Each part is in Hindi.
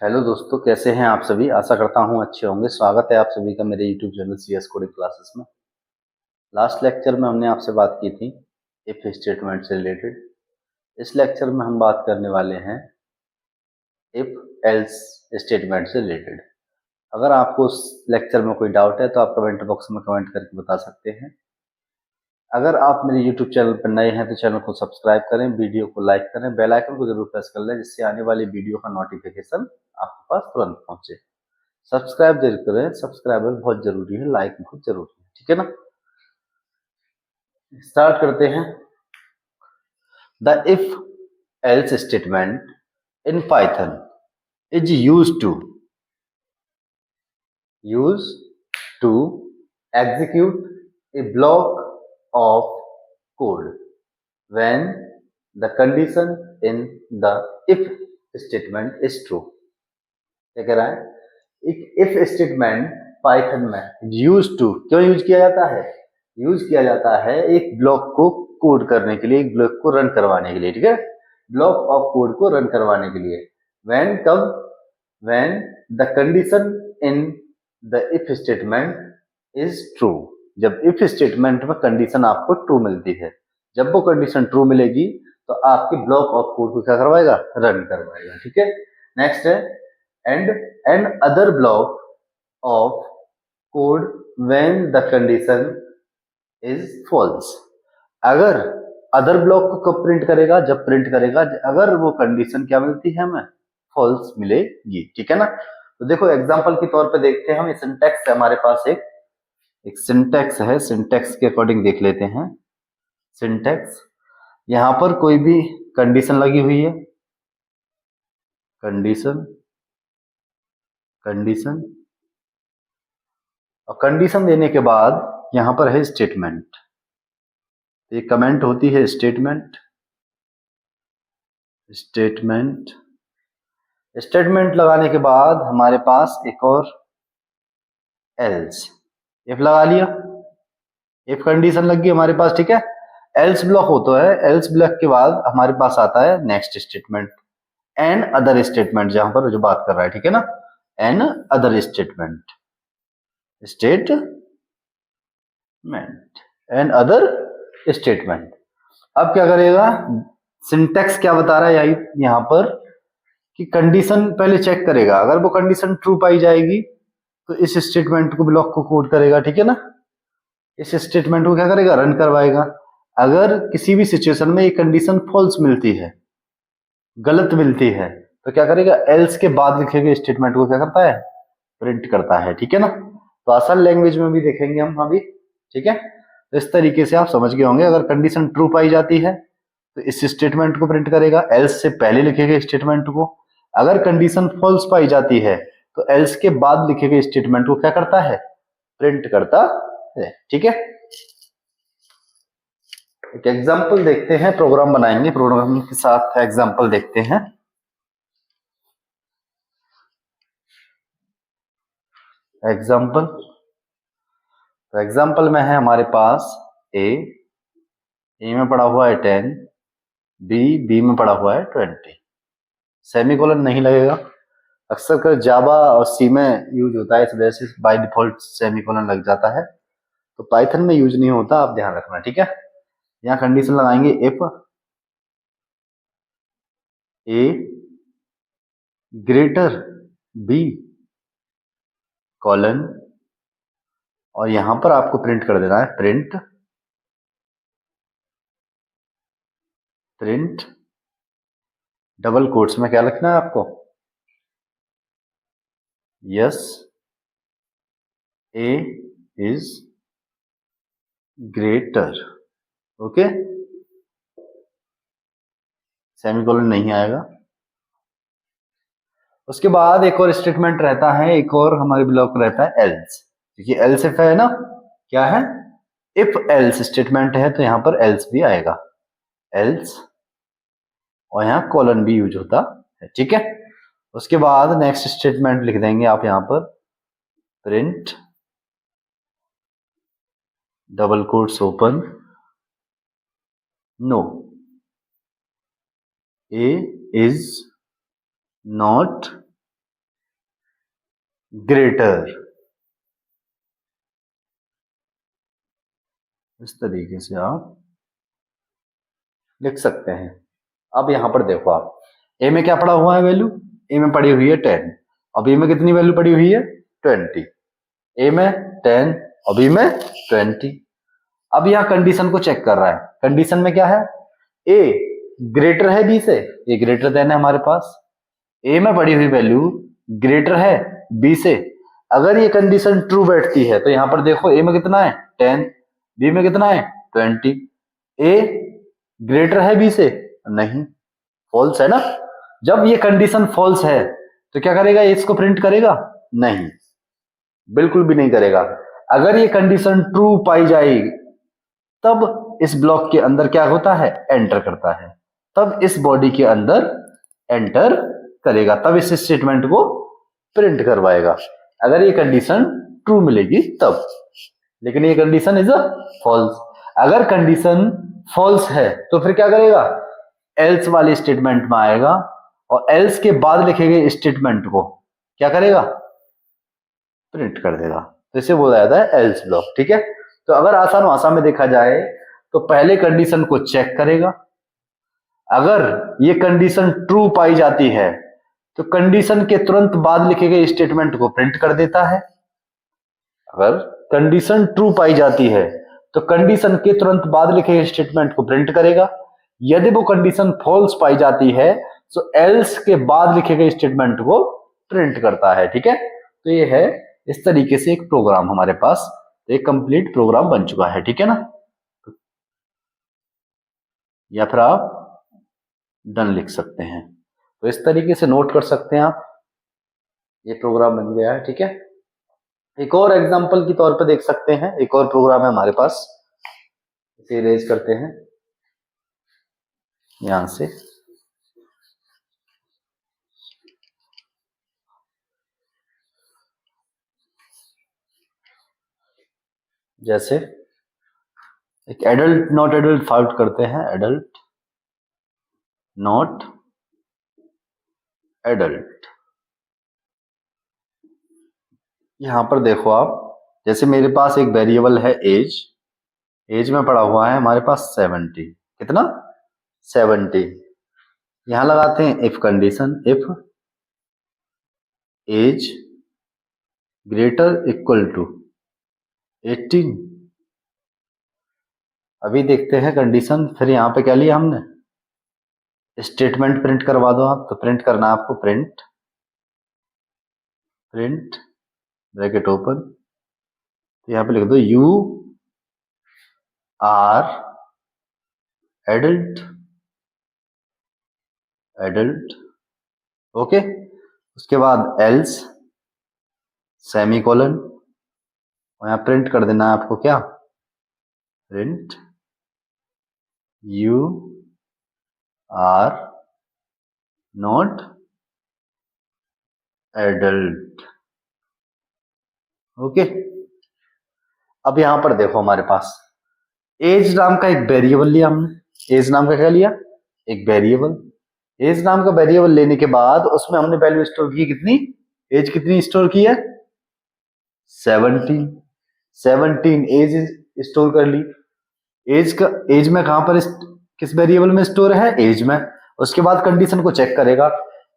हेलो दोस्तों, कैसे हैं आप सभी। आशा करता हूं अच्छे होंगे। स्वागत है आप सभी का मेरे YouTube channel CS coding classes में। लास्ट लेक्चर में हमने आपसे बात की थी इफ स्टेटमेंट से रिलेटेड। इस लेक्चर में हम बात करने वाले हैं इफ एल्स स्टेटमेंट से रिलेटेड। अगर आपको उस लेक्चर में कोई डाउट है तो आप कमेंट बॉक्स में कमेंट करके बता सकते हैं। अगर आप मेरे यूट्यूब चैनल पर नए हैं तो चैनल को सब्सक्राइब करें, वीडियो को लाइक करें, बेल आइकन को जरूर प्रेस कर लें जिससे आने वाली वीडियो का नोटिफिकेशन आपके पास तुरंत पहुंचे। सब्सक्राइब जरूर करें, सब्सक्राइबर बहुत जरूरी है, लाइक बहुत जरूरी है, ठीक है ना। स्टार्ट करते हैं। The if else statement in Python is use to execute a block of code when the condition in the if statement is true। क्या कह रहा है, एक इफ स्टेटमेंट पाइथन में यूज टू क्यों यूज किया जाता है। यूज किया जाता है एक ब्लॉक को कोड करने के लिए, एक ब्लॉक को रन करवाने के लिए, ठीक है। ब्लॉक ऑफ कोड को रन करवाने के लिए। व्हेन कब, when the condition in the if statement is true. जब इफ स्टेटमेंट में कंडीशन आपको ट्रू मिलती है, जब वो कंडीशन ट्रू मिलेगी तो आपके ब्लॉक ऑफ कोड को क्या करवाएगा, रन करवाएगा, ठीक है। नेक्स्ट है and an other block of code when the condition is false। अगर अदर ब्लॉक को कब प्रिंट करेगा, जब प्रिंट करेगा अगर वो कंडीशन क्या मिलती है हमें, फॉल्स मिलेगी, ठीक है ना। तो देखो एग्जांपल के तौर पे देखते हैं हम। ये सिंटैक्स है हमारे पास, एक सिंटैक्स है, सिंटैक्स के अकॉर्डिंग देख लेते हैं। सिंटैक्स, यहां पर कोई भी कंडीशन लगी हुई है, कंडीशन कंडीशन और कंडीशन देने के बाद यहां पर है स्टेटमेंट। ये कमेंट होती है स्टेटमेंट स्टेटमेंट स्टेटमेंट लगाने के बाद हमारे पास एक और एल्स, इफ लगा लिया, इफ कंडीशन लग गई हमारे पास, ठीक है। एल्स ब्लॉक होता है, एल्स ब्लॉक के बाद हमारे पास आता है next statement and other statement, जहां पर जो बात कर रहा है, ठीक है ना। And other statement and other statement. अब क्या करेगा, सिंटैक्स क्या बता रहा है यहां पर कि कंडीशन पहले चेक करेगा। अगर वो कंडीशन ट्रू पाई जाएगी तो इस स्टेटमेंट को, ब्लॉक को कोड करेगा, ठीक है ना। इस स्टेटमेंट को क्या करेगा, रन करवाएगा। अगर किसी भी सिचुएशन में ये कंडीशन फॉल्स मिलती है, गलत मिलती है, तो क्या करेगा, एल्स के बाद लिखे गए स्टेटमेंट को क्या करता है, प्रिंट करता है, ठीक है ना। तो आसान लैंग्वेज में भी देखेंगे हम अभी, ठीक है। तो इस तरीके से आप समझ गए होंगे। अगर कंडीशन ट्रू पाई जाती है तो इस स्टेटमेंट को प्रिंट करेगा, एल्स से पहले लिखे गए स्टेटमेंट को। अगर कंडीशन फॉल्स पाई जाती है तो एल्स के बाद लिखे गए स्टेटमेंट को क्या करता है, प्रिंट करता है, ठीक है। एक एग्जांपल देखते हैं, प्रोग्राम बनाएंगे, प्रोग्राम के साथ एग्जांपल देखते हैं। एग्जांपल, तो एग्जांपल में है हमारे पास ए में पड़ा हुआ है 10, बी में पड़ा हुआ है 20। सेमीकोलन नहीं लगेगा। अक्सर कर जावा और सी में यूज होता है, इस वजह से बाय डिफॉल्ट सेमीकोलन लग जाता है। तो पाइथन में यूज नहीं होता, आप ध्यान रखना, ठीक है। यहाँ कंडीशन लगाएंगे if A greater B colon, और यहां पर आपको प्रिंट कर देना है प्रिंट डबल कोट्स में क्या लिखना है आपको, yes A is greater, okay. Semicolon नहीं आएगा। उसके बाद एक और स्टेटमेंट रहता है, एक और हमारे ब्लॉक रहता है एल्स। देखिए एल्स इफ है ना, क्या है, इफ एल्स स्टेटमेंट है तो यहां पर एल्स भी आएगा, एल्स, और यहां कॉलन भी यूज होता है, ठीक है। उसके बाद नेक्स्ट स्टेटमेंट लिख देंगे आप यहां पर, print double quotes open, no A is not, greater, इस तरीके से आप लिख सकते हैं। अब यहां पर देखो आप, ए में क्या पड़ा हुआ है वैल्यू, ए में पड़ी हुई है 10, और बी में कितनी वैल्यू पड़ी हुई है 20। ए में 10 और बी में 20। अब यहां कंडीशन को चेक कर रहा है, कंडीशन में क्या है, ए ग्रेटर है बी से, ए ग्रेटर देन है हमारे पास, ए में पड़ी हुई वैल्यू ग्रेटर है बी से। अगर ये कंडीशन ट्रू बैठती है तो यहां पर देखो ए में कितना है 10, बी में कितना है 20। ए ग्रेटर है बी से, नहीं, फॉल्स है ना। जब ये कंडीशन फॉल्स है तो क्या करेगा, इसको प्रिंट करेगा, नहीं, बिल्कुल भी नहीं करेगा। अगर ये कंडीशन ट्रू पाई जाएगी तब इस ब्लॉक के अंदर क्या होता है, एंटर करता है, तब इस बॉडी के अंदर एंटर करेगा, तब इस स्टेटमेंट को प्रिंट करवाएगा, अगर ये कंडीशन ट्रू मिलेगी तब। लेकिन ये कंडीशन इज अ फॉल्स। अगर कंडीशन फॉल्स है तो फिर क्या करेगा, एल्स वाले स्टेटमेंट में आएगा और एल्स के बाद लिखे गए स्टेटमेंट को क्या करेगा, प्रिंट कर देगा। तो इसे बोला जाता है एल्स ब्लॉक, ठीक है। तो अगर आसान भाषा में देखा जाए तो पहले कंडीशन को चेक करेगा, अगर ये कंडीशन ट्रू पाई जाती है तो कंडीशन के तुरंत बाद लिखे गए स्टेटमेंट को प्रिंट कर देता है। अगर कंडीशन ट्रू पाई जाती है तो कंडीशन के तुरंत बाद लिखे गए स्टेटमेंट को प्रिंट करेगा। यदि वो कंडीशन फॉल्स पाई जाती है तो एल्स के बाद लिखे गए स्टेटमेंट को प्रिंट करता है, ठीक है। तो ये है इस तरीके से एक प्रोग्राम हमारे पास, एक कंप्लीट प्रोग्राम बन चुका है, ठीक है ना। या फिर आप डन लिख सकते हैं, तो इस तरीके से नोट कर सकते हैं आप, ये प्रोग्राम बन गया है, ठीक है। एक और एग्जांपल के तौर पे देख सकते हैं, एक और प्रोग्राम है हमारे पास, इसे इरेज करते हैं यहां से। जैसे एक एडल्ट नॉट एडल्ट फाउट करते हैं, एडल्ट नॉट एडल्ट। यहां पर देखो आप, जैसे मेरे पास एक वेरिएबल है एज, एज में पड़ा हुआ है हमारे पास 70, कितना 70। यहां लगाते हैं if condition, if age greater equal to 18। अभी देखते हैं कंडीशन, फिर यहां पे क्या लिया हमने, स्टेटमेंट प्रिंट करवा दो आप, तो प्रिंट करना है आपको, प्रिंट प्रिंट ब्रैकेट ओपन, तो यहां पे लिख दो you are adult, adult, okay. उसके बाद एल्स सेमीकोलन, और यहां प्रिंट कर देना है आपको क्या, print you are not adult, okay. अब यहां पर देखो हमारे पास एज नाम का एक वेरिएबल लिया हमने, एज नाम का क्या लिया, एक वेरिएबल। एज नाम का वेरिएबल लेने के बाद उसमें हमने वैल्यू स्टोर की, कितनी, एज कितनी स्टोर की है 17, 17 एज स्टोर कर ली। एज का, एज में कहां पर किस वेरिएबल में स्टोर है, एज में। उसके बाद कंडीशन को चेक करेगा,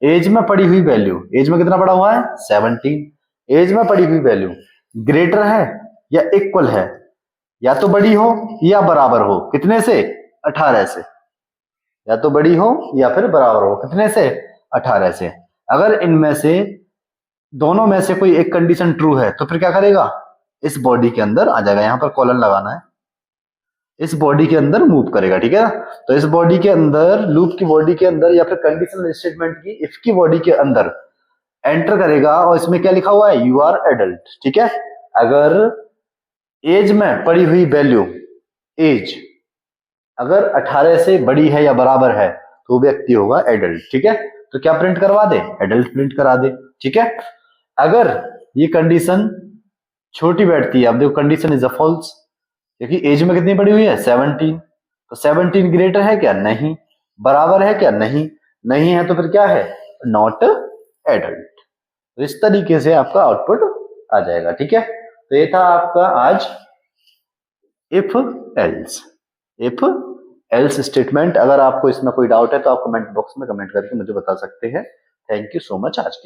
एज में पड़ी हुई वैल्यू, एज में कितना पड़ा हुआ है 17, एज में पड़ी हुई वैल्यू ग्रेटर है या इक्वल है, या तो बड़ी हो या बराबर हो, कितने से 18 से, या तो बड़ी हो या फिर बराबर हो, कितने से 18 से। अगर इनमें से दोनों में से कोई एक कंडीशन ट्रू है तो फिर क्या करेगा, इस बॉडी के अंदर आ जाएगा, यहां पर कॉलन लगाना है, इस बॉडी के अंदर मूव करेगा, ठीक है ना। तो इस बॉडी के अंदर, लूप की बॉडी के अंदर, या फिर कंडीशनल स्टेटमेंट की इफ की बॉडी के अंदर एंटर करेगा, और इसमें क्या लिखा हुआ है, यू आर एडल्ट, ठीक है। अगर एज में पड़ी हुई वैल्यू, एज अगर 18 से बड़ी है या बराबर है तो वो व्यक्ति होगा एडल्ट, ठीक है। तो क्या प्रिंट करवा दे, एडल्ट प्रिंट करा दे, ठीक है। अगर ये कंडीशन छोटी बैठती है, अब देखो कंडीशन इज अ फॉल्स, क्योंकि एज में कितनी पड़ी हुई है 17, तो 17 ग्रेटर है क्या, नहीं, बराबर है क्या, नहीं, नहीं है, तो फिर क्या है, नॉट एडल्ट। तो इस तरीके से आपका आउटपुट आ जाएगा। ठीक है, तो ये था आपका आज इफ एल्स स्टेटमेंट। अगर आपको इसमें कोई डाउट है तो आप कमेंट बॉक्स में कमेंट करके मुझे बता सकते हैं। थैंक यू सो मच आज के लिए।